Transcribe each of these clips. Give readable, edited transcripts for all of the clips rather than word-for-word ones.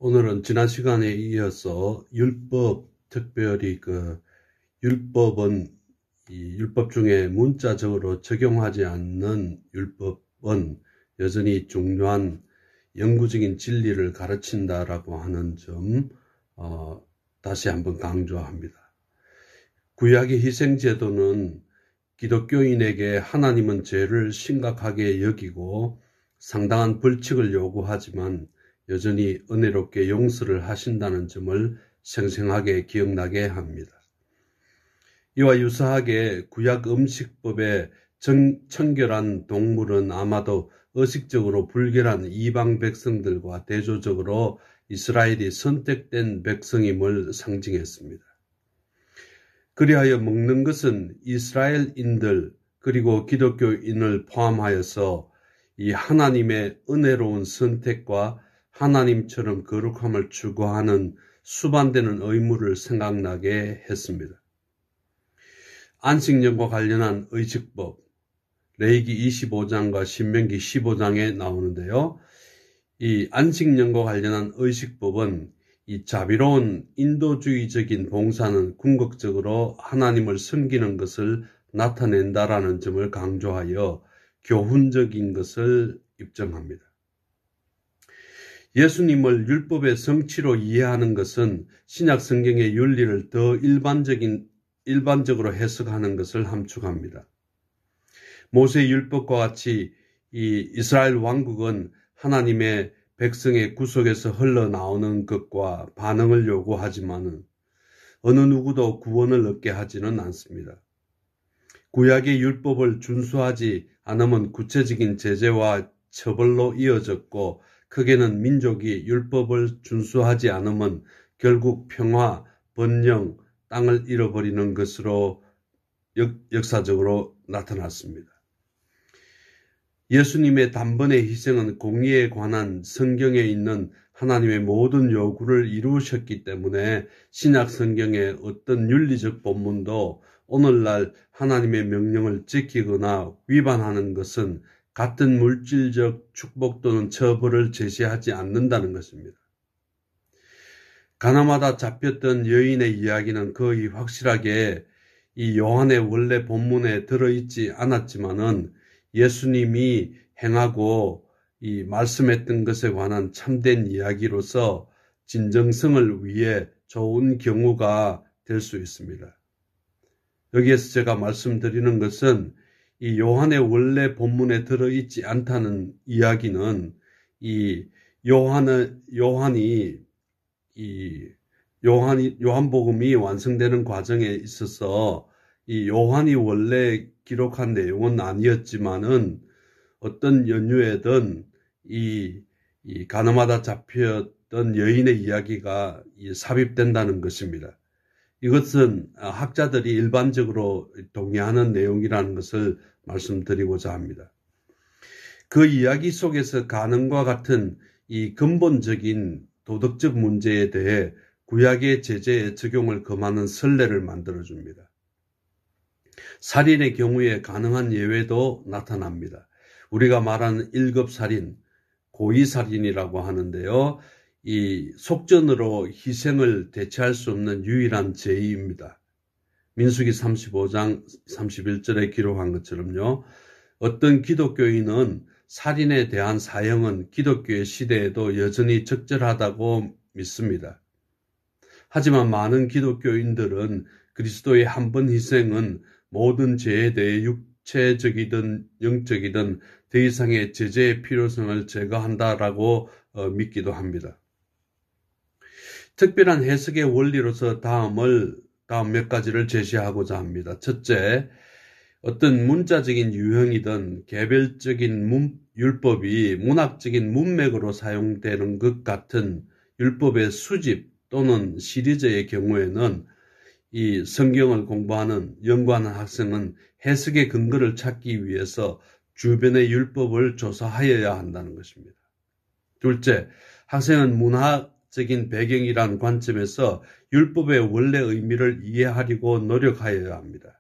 오늘은 지난 시간에 이어서 율법, 특별히 율법은 율법 중에 문자적으로 적용하지 않는 율법은 여전히 중요한 영구적인 진리를 가르친다라고 하는 점 다시 한번 강조합니다. 구약의 희생제도는 기독교인에게 하나님은 죄를 심각하게 여기고 상당한 벌칙을 요구하지만 여전히 은혜롭게 용서를 하신다는 점을 생생하게 기억나게 합니다. 이와 유사하게 구약 음식법의 청결한 동물은 아마도 의식적으로 불결한 이방 백성들과 대조적으로 이스라엘이 선택된 백성임을 상징했습니다. 그리하여 먹는 것은 이스라엘인들 그리고 기독교인을 포함하여서 이 하나님의 은혜로운 선택과 하나님처럼 거룩함을 추구하는 수반되는 의무를 생각나게 했습니다. 안식년과 관련한 의식법, 레위기 25장과 신명기 15장에 나오는데요. 이 안식년과 관련한 의식법은 이 자비로운 인도주의적인 봉사는 궁극적으로 하나님을 섬기는 것을 나타낸다라는 점을 강조하여 교훈적인 것을 입증합니다. 예수님을 율법의 성취로 이해하는 것은 신약 성경의 윤리를 더 일반적으로 해석하는 것을 함축합니다. 모세 율법과 같이 이 이스라엘 왕국은 하나님의 백성의 구속에서 흘러나오는 것과 반응을 요구하지만 어느 누구도 구원을 얻게 하지는 않습니다. 구약의 율법을 준수하지 않으면 구체적인 제재와 처벌로 이어졌고 크게는 민족이 율법을 준수하지 않으면 결국 평화, 번영, 땅을 잃어버리는 것으로 역사적으로 나타났습니다. 예수님의 단번의 희생은 공의에 관한 성경에 있는 하나님의 모든 요구를 이루셨기 때문에 신약 성경의 어떤 윤리적 본문도 오늘날 하나님의 명령을 지키거나 위반하는 것은 같은 물질적 축복 또는 처벌을 제시하지 않는다는 것입니다. 가나마다 잡혔던 여인의 이야기는 거의 확실하게 이 요한의 원래 본문에 들어있지 않았지만은 예수님이 행하고 이 말씀했던 것에 관한 참된 이야기로서 진정성을 위해 좋은 경우가 될 수 있습니다. 여기에서 제가 말씀드리는 것은 이 요한의 원래 본문에 들어있지 않다는 이야기는 이 요한복음이 완성되는 과정에 있어서 이 요한이 원래 기록한 내용은 아니었지만은 어떤 연유에든 이 가나마다 잡혔던 여인의 이야기가 삽입된다는 것입니다. 이것은 학자들이 일반적으로 동의하는 내용이라는 것을 말씀드리고자 합니다. 그 이야기 속에서 가늠과 같은 이 근본적인 도덕적 문제에 대해 구약의 제재의 적용을 금하는 선례를 만들어줍니다. 살인의 경우에 가능한 예외도 나타납니다. 우리가 말하는 1급 살인, 고의살인이라고 하는데요. 이 속전으로 희생을 대체할 수 없는 유일한 죄입니다. 민수기 35장 31절에 기록한 것처럼요. 어떤 기독교인은 살인에 대한 사형은 기독교의 시대에도 여전히 적절하다고 믿습니다. 하지만 많은 기독교인들은 그리스도의 한 번 희생은 모든 죄에 대해 육체적이든 영적이든 더 이상의 제재의 필요성을 제거한다라고 믿기도 합니다. 특별한 해석의 원리로서 다음 몇 가지를 제시하고자 합니다. 첫째, 어떤 문자적인 유형이든 개별적인 율법이 문학적인 문맥으로 사용되는 것 같은 율법의 수집 또는 시리즈의 경우에는 이 성경을 공부하는 연구하는 학생은 해석의 근거를 찾기 위해서 주변의 율법을 조사하여야 한다는 것입니다. 둘째, 학생은 문화적인 배경이라는 관점에서 율법의 원래 의미를 이해하려고 노력하여야 합니다.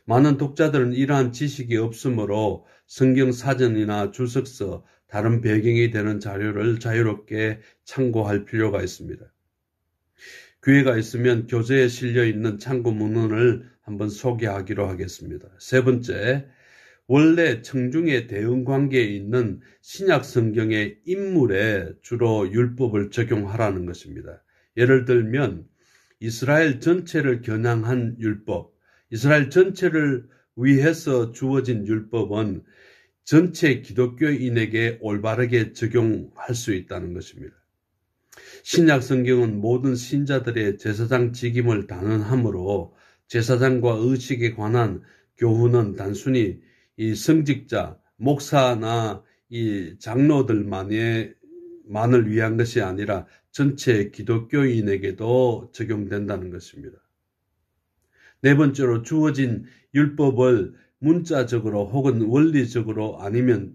많은 독자들은 이러한 지식이 없으므로 성경 사전이나 주석서, 다른 배경이 되는 자료를 자유롭게 참고할 필요가 있습니다. 기회가 있으면 교재에 실려 있는 참고 문헌을 한번 소개하기로 하겠습니다. 세 번째, 원래 청중의 대응 관계에 있는 신약 성경의 인물에 주로 율법을 적용하라는 것입니다. 예를 들면 이스라엘 전체를 겨냥한 율법, 이스라엘 전체를 위해서 주어진 율법은 전체 기독교인에게 올바르게 적용할 수 있다는 것입니다. 신약 성경은 모든 신자들의 제사장 직임을 단언하므로 제사장과 의식에 관한 교훈은 단순히 이 성직자, 목사나 이 장로들만을 위한 것이 아니라 전체 기독교인에게도 적용된다는 것입니다. 네 번째로 주어진 율법을 문자적으로 혹은 원리적으로 아니면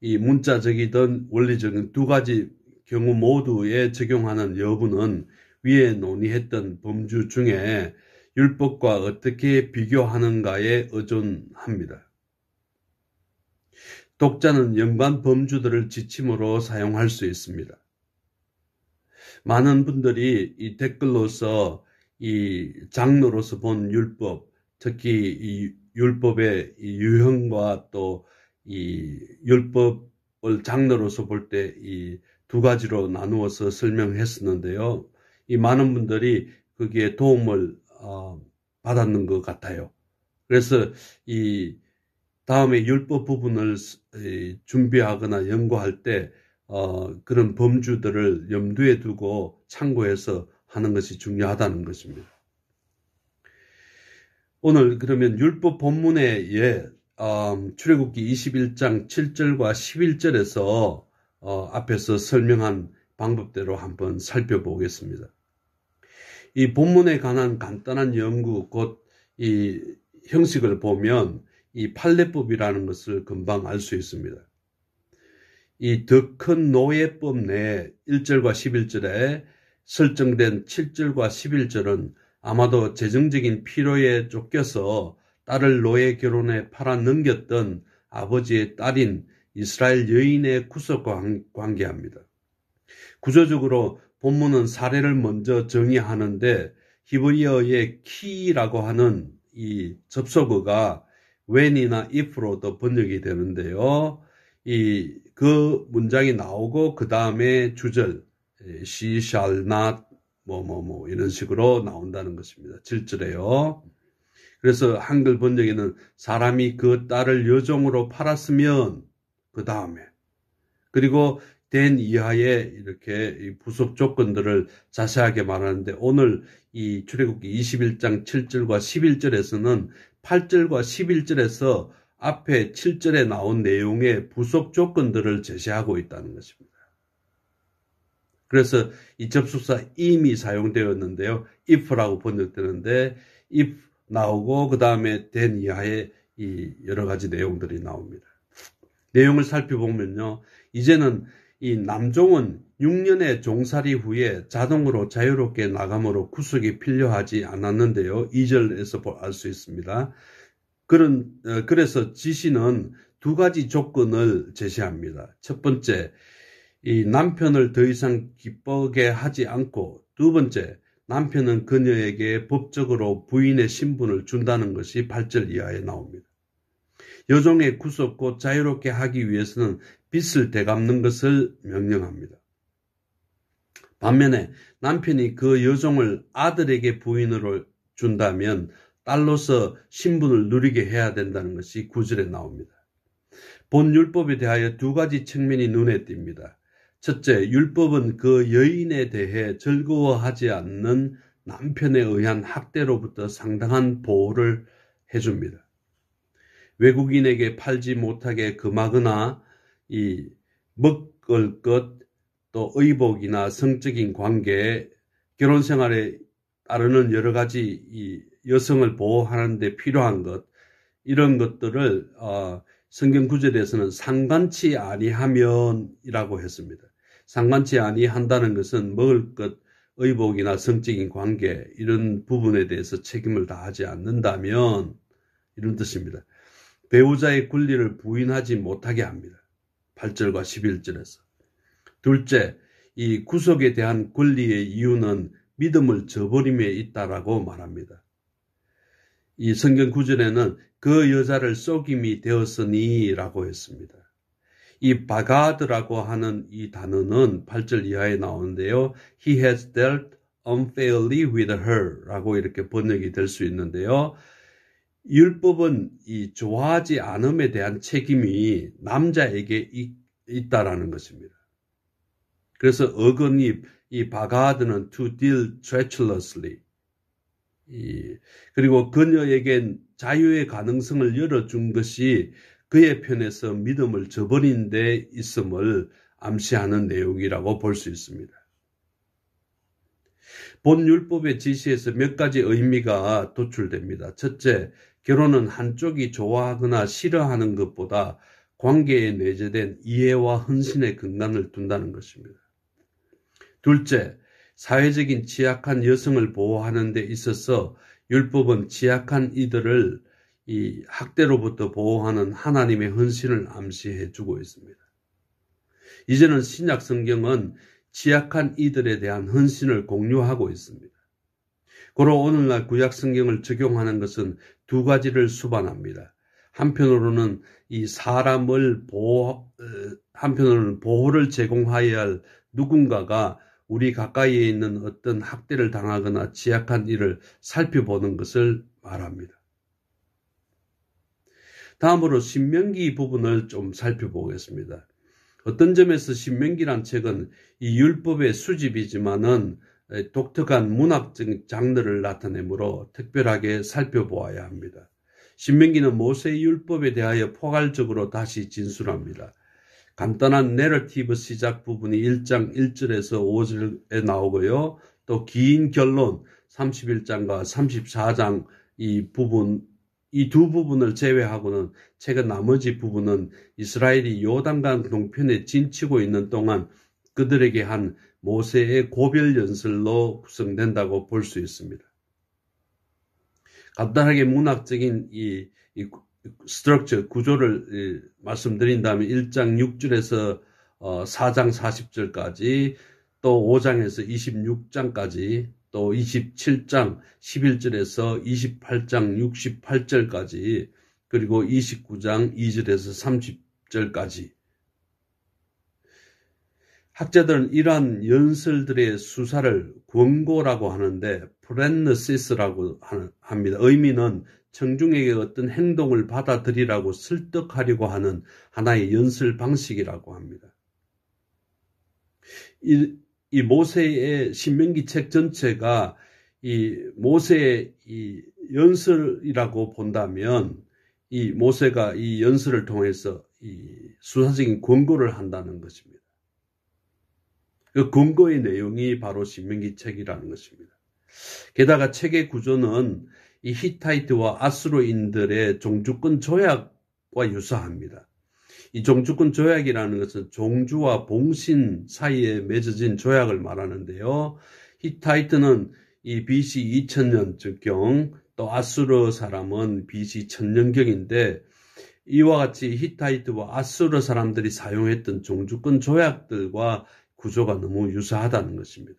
이 문자적이든 원리적인 두 가지 경우 모두에 적용하는 여부는 위에 논의했던 범주 중에 율법과 어떻게 비교하는가에 의존합니다. 독자는 연관 범주들을 지침으로 사용할 수 있습니다. 많은 분들이 이 댓글로서 이 장로로서 본 율법, 특히 이 율법의 이 유형과 또 이 율법을 장로로서 볼 때 이 두 가지로 나누어서 설명했었는데요. 이 많은 분들이 거기에 도움을 받았는 것 같아요. 그래서 이 다음에 율법 부분을 준비하거나 연구할 때 그런 범주들을 염두에 두고 참고해서 하는 것이 중요하다는 것입니다. 오늘 그러면 율법 본문에 출애굽기 21장 7절과 11절에서 앞에서 설명한 방법대로 한번 살펴보겠습니다. 이 본문에 관한 간단한 연구, 곧 이 형식을 보면 이 판례법이라는 것을 금방 알 수 있습니다. 이 더 큰 노예법 내 1절과 11절에 설정된 7절과 11절은 아마도 재정적인 필요에 쫓겨서 딸을 노예 결혼에 팔아넘겼던 아버지의 딸인 이스라엘 여인의 구속과 관계합니다. 구조적으로 본문은 사례를 먼저 정의하는데 히브리어의 키라고 하는 이 접속어가 when이나 if로도 번역이 되는데요. 그 문장이 나오고 그 다음에 주절 she shall not 이런 식으로 나온다는 것입니다. 7절에요. 그래서 한글 번역에는 사람이 그 딸을 여종으로 팔았으면 그 다음에 그리고 된 이하의 이렇게 부속 조건들을 자세하게 말하는데 오늘 이 출애굽기 21장 7절과 11절에서는 8절과 11절에서 앞에 7절에 나온 내용의 부속 조건들을 제시하고 있다는 것입니다. 그래서 이 접속사 im이 사용되었는데요. if라고 번역되는데 if 나오고 그 다음에 된 이하의 이 여러 가지 내용들이 나옵니다. 내용을 살펴보면요. 이제는 이 남종은 6년의 종살이 후에 자동으로 자유롭게 나가므로 구속이 필요하지 않았는데요. 2절에서 알 수 있습니다. 그래서 지시는 두 가지 조건을 제시합니다. 첫 번째, 이 남편을 더 이상 기쁘게 하지 않고 두 번째, 남편은 그녀에게 법적으로 부인의 신분을 준다는 것이 8절 이하에 나옵니다. 여종의 구속 곧 자유롭게 하기 위해서는 빚을 되갚는 것을 명령합니다. 반면에 남편이 그 여종을 아들에게 부인으로 준다면 딸로서 신분을 누리게 해야 된다는 것이 9절에 나옵니다. 본 율법에 대하여 두 가지 측면이 눈에 띕니다. 첫째, 율법은 그 여인에 대해 즐거워하지 않는 남편에 의한 학대로부터 상당한 보호를 해줍니다. 외국인에게 팔지 못하게 금하거나 이 먹을 것, 또 의복이나 성적인 관계, 결혼 생활에 따르는 여러 가지 이 여성을 보호하는 데 필요한 것, 이런 것들을 성경 구절에서는 상관치 아니하면이라고 했습니다. 상관치 아니한다는 것은 먹을 것, 의복이나 성적인 관계 이런 부분에 대해서 책임을 다하지 않는다면 이런 뜻입니다. 배우자의 권리를 부인하지 못하게 합니다. 8절과 11절에서. 둘째, 이 구속에 대한 권리의 이유는 믿음을 저버림에 있다라고 말합니다. 이 성경 구절에는 그 여자를 속임이 되었으니 라고 했습니다. 이 바가드라고 하는 이 단어는 8절 이하에 나오는데요. He has dealt unfairly with her 라고 이렇게 번역이 될 수 있는데요. 율법은 이 좋아하지 않음에 대한 책임이 남자에게 있다라는 것입니다. 그래서 어근이 이 바가드는 to deal treacherously. 그리고 그녀에겐 자유의 가능성을 열어준 것이 그의 편에서 믿음을 저버린 데 있음을 암시하는 내용이라고 볼 수 있습니다. 본 율법의 지시에서 몇 가지 의미가 도출됩니다. 첫째, 결혼은 한쪽이 좋아하거나 싫어하는 것보다 관계에 내재된 이해와 헌신의 근간을 둔다는 것입니다. 둘째, 사회적인 취약한 여성을 보호하는 데 있어서 율법은 취약한 이들을 이 학대로부터 보호하는 하나님의 헌신을 암시해 주고 있습니다. 이제는 신약 성경은 취약한 이들에 대한 헌신을 공유하고 있습니다. 고로 오늘날 구약 성경을 적용하는 것은 두 가지를 수반합니다. 한편으로는 이 사람을 한편으로는 보호를 제공하여야 할 누군가가 우리 가까이에 있는 어떤 학대를 당하거나 취약한 일을 살펴보는 것을 말합니다. 다음으로 신명기 부분을 좀 살펴보겠습니다. 어떤 점에서 신명기란 책은 이 율법의 수집이지만은 독특한 문학적 장르를 나타내므로 특별하게 살펴보아야 합니다. 신명기는 모세의 율법에 대하여 포괄적으로 다시 진술합니다. 간단한 내러티브 시작 부분이 1장 1절에서 5절에 나오고요. 또 긴 결론 31장과 34장 이 두 부분을 제외하고는 책의 나머지 부분은 이스라엘이 요단강 동편에 진치고 있는 동안 그들에게 한 모세의 고별 연설로 구성된다고 볼 수 있습니다. 간단하게 문학적인 이 스트럭처, 구조를 말씀드린다면 1장 6절에서 4장 40절까지 또 5장에서 26장까지 또 27장 11절에서 28장 68절까지 그리고 29장 2절에서 30절까지 학자들은 이러한 연설들의 수사를 권고라고 하는데 프렌너시스라고 합니다. 의미는 청중에게 어떤 행동을 받아들이라고 설득하려고 하는 하나의 연설 방식이라고 합니다. 이 모세의 신명기 책 전체가 이 모세의 이 연설이라고 본다면 이 모세가 이 연설을 통해서 이 수사적인 권고를 한다는 것입니다. 그 권고의 내용이 바로 신명기 책이라는 것입니다. 게다가 책의 구조는 이 히타이트와 아수르인들의 종주권 조약과 유사합니다. 이 종주권 조약이라는 것은 종주와 봉신 사이에 맺어진 조약을 말하는데요. 히타이트는 이 BC 2000년경, 또 아수르 사람은 BC 1000년경인데 이와 같이 히타이트와 아수르 사람들이 사용했던 종주권 조약들과 구조가 너무 유사하다는 것입니다.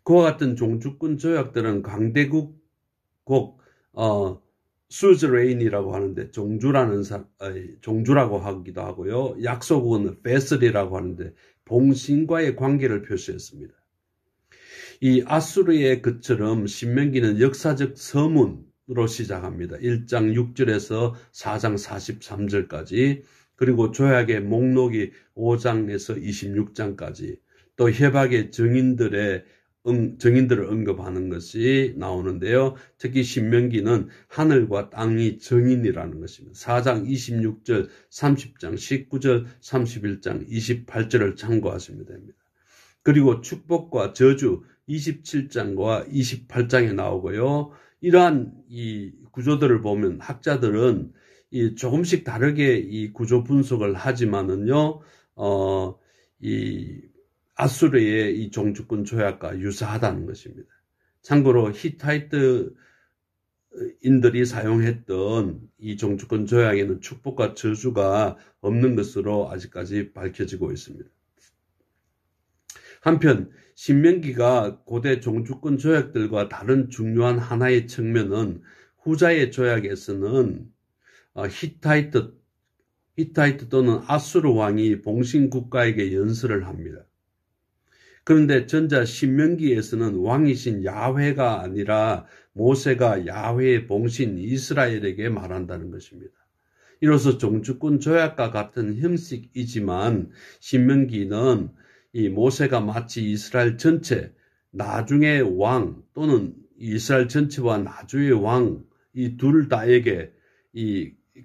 그와 같은 종주권 조약들은 강대국 수즈레인이라고 하는데 종주라고 하기도 하고요. 약소국은 베슬이라고 하는데 봉신과의 관계를 표시했습니다. 이 아수르의 것처럼 신명기는 역사적 서문으로 시작합니다. 1장 6절에서 4장 43절까지 그리고 조약의 목록이 5장에서 26장까지 또 협약의 증인들을 언급하는 것이 나오는데요. 특히 신명기는 하늘과 땅이 증인이라는 것입니다. 4장 26절, 30장 19절, 31장 28절을 참고하시면 됩니다. 그리고 축복과 저주 27장과 28장에 나오고요. 이러한 이 구조들을 보면 학자들은 조금씩 다르게 이 구조 분석을 하지만은요, 이 아수르의 이 종주권 조약과 유사하다는 것입니다. 참고로 히타이트 인들이 사용했던 이 종주권 조약에는 축복과 저주가 없는 것으로 아직까지 밝혀지고 있습니다. 한편 신명기가 고대 종주권 조약들과 다른 중요한 하나의 측면은 후자의 조약에서는 히타이트 또는 아수르 왕이 봉신 국가에게 연설을 합니다. 그런데 전자 신명기에서는 왕이신 야훼가 아니라 모세가 야훼의 봉신 이스라엘에게 말한다는 것입니다. 이로써 종주권 조약과 같은 형식이지만 신명기는 이 모세가 마치 이스라엘 전체, 나중의 왕 또는 이스라엘 전체와 나중의 왕 이 둘 다에게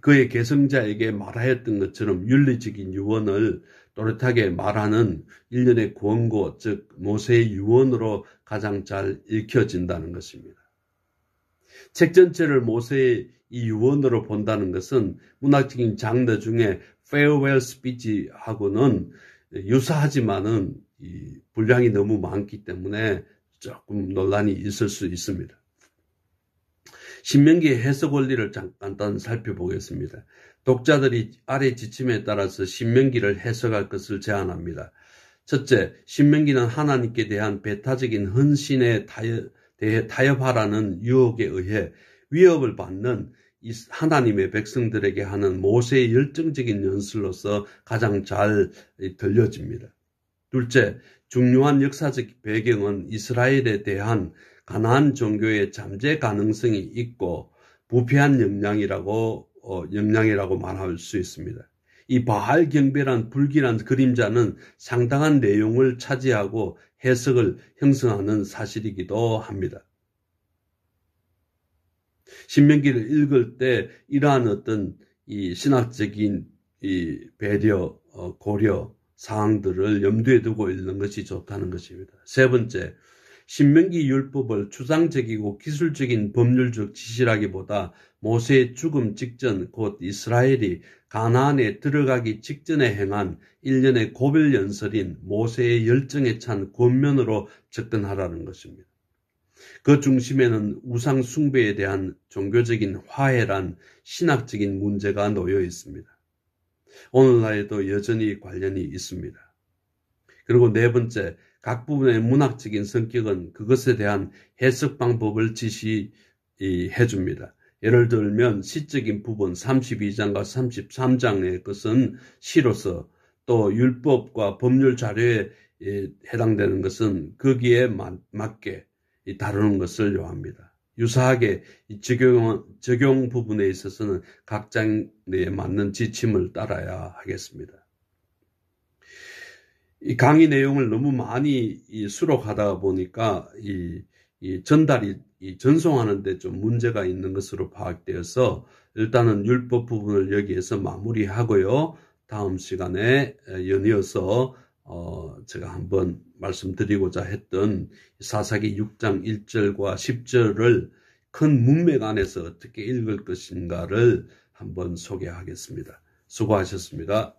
그의 계승자에게 말하였던 것처럼 윤리적인 유언을 또렷하게 말하는 일련의 구원고, 즉 모세의 유언으로 가장 잘 읽혀진다는 것입니다. 책 전체를 모세의 이 유언으로 본다는 것은 문학적인 장르 중에 farewell speech하고는 유사하지만은 분량이 너무 많기 때문에 조금 논란이 있을 수 있습니다. 신명기의 해석 원리를 간단히 살펴보겠습니다. 독자들이 아래 지침에 따라서 신명기를 해석할 것을 제안합니다. 첫째, 신명기는 하나님께 대한 배타적인 헌신에 타협하라는 유혹에 의해 위협을 받는 하나님의 백성들에게 하는 모세의 열정적인 연설로서 가장 잘 들려집니다. 둘째, 중요한 역사적 배경은 이스라엘에 대한 가나안 종교의 잠재 가능성이 있고 부패한 역량이라고 말할 수 있습니다. 이 바알 경배란 불길한 그림자는 상당한 내용을 차지하고 해석을 형성하는 사실이기도 합니다. 신명기를 읽을 때 이러한 어떤 이 신학적인 배려, 고려 사항들을 염두에 두고 읽는 것이 좋다는 것입니다. 세 번째, 신명기 율법을 추상적이고 기술적인 법률적 지시라기보다 모세의 죽음 직전 곧 이스라엘이 가나안에 들어가기 직전에 행한 일련의 고별 연설인 모세의 열정에 찬 권면으로 접근하라는 것입니다. 그 중심에는 우상 숭배에 대한 종교적인 화해란 신학적인 문제가 놓여 있습니다. 오늘날에도 여전히 관련이 있습니다. 그리고 네 번째, 각 부분의 문학적인 성격은 그것에 대한 해석 방법을 지시해 줍니다. 예를 들면 시적인 부분 32장과 33장의 것은 시로서, 또 율법과 법률 자료에 해당되는 것은 거기에 맞게 다루는 것을 요합니다. 유사하게 적용 부분에 있어서는 각 장르에 맞는 지침을 따라야 하겠습니다. 이 강의 내용을 너무 많이 수록하다 보니까 전달이 전송하는 데 좀 문제가 있는 것으로 파악되어서 일단은 율법 부분을 여기에서 마무리하고요. 다음 시간에 연이어서 제가 한번 말씀드리고자 했던 사사기 6장 1절과 10절을 큰 문맥 안에서 어떻게 읽을 것인가를 한번 소개하겠습니다. 수고하셨습니다.